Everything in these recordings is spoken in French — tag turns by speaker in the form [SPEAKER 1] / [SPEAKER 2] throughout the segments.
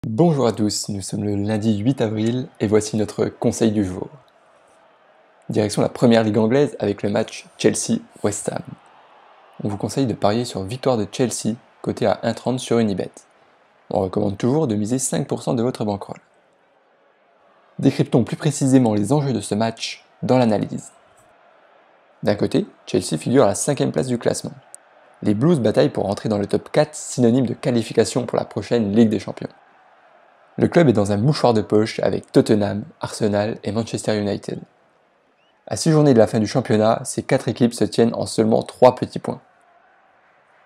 [SPEAKER 1] Bonjour à tous, nous sommes le lundi 8 avril et voici notre conseil du jour. Direction la première ligue anglaise avec le match Chelsea-West Ham. On vous conseille de parier sur victoire de Chelsea, coté à 1,30 sur Unibet. On recommande toujours de miser 5% de votre bankroll. Décryptons plus précisément les enjeux de ce match dans l'analyse. D'un côté, Chelsea figure à la 5e place du classement. Les Blues bataillent pour entrer dans le top 4, synonyme de qualification pour la prochaine Ligue des Champions. Le club est dans un mouchoir de poche avec Tottenham, Arsenal et Manchester United. À 6 journées de la fin du championnat, ces 4 équipes se tiennent en seulement 3 petits points.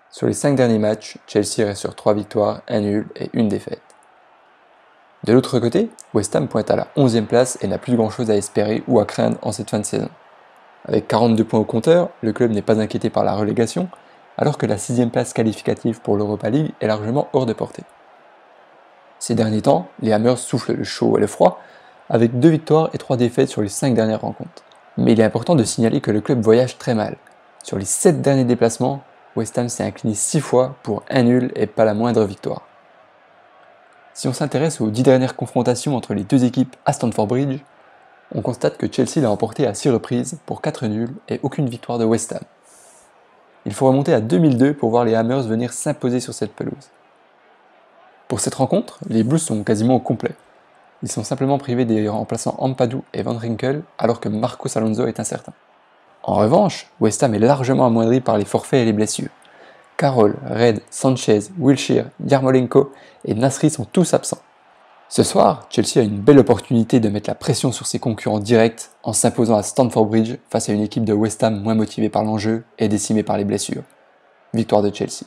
[SPEAKER 1] Sur les 5 derniers matchs, Chelsea reste sur 3 victoires, 1 nul et 1 défaite. De l'autre côté, West Ham pointe à la 11e place et n'a plus grand chose à espérer ou à craindre en cette fin de saison. Avec 42 points au compteur, le club n'est pas inquiété par la relégation, alors que la 6e place qualificative pour l'Europa League est largement hors de portée. Ces derniers temps, les Hammers soufflent le chaud et le froid, avec 2 victoires et 3 défaites sur les 5 dernières rencontres. Mais il est important de signaler que le club voyage très mal. Sur les 7 derniers déplacements, West Ham s'est incliné 6 fois pour 1 nul et pas la moindre victoire. Si on s'intéresse aux 10 dernières confrontations entre les deux équipes à Stamford Bridge, on constate que Chelsea l'a emporté à 6 reprises pour 4 nuls et aucune victoire de West Ham. Il faut remonter à 2002 pour voir les Hammers venir s'imposer sur cette pelouse. Pour cette rencontre, les Blues sont quasiment au complet. Ils sont simplement privés des remplaçants Ampadu et Van Rinkel alors que Marcos Alonso est incertain. En revanche, West Ham est largement amoindri par les forfaits et les blessures. Carroll, Reid, Sanchez, Wilshere, Yarmolenko et Nasri sont tous absents. Ce soir, Chelsea a une belle opportunité de mettre la pression sur ses concurrents directs en s'imposant à Stamford Bridge face à une équipe de West Ham moins motivée par l'enjeu et décimée par les blessures. Victoire de Chelsea.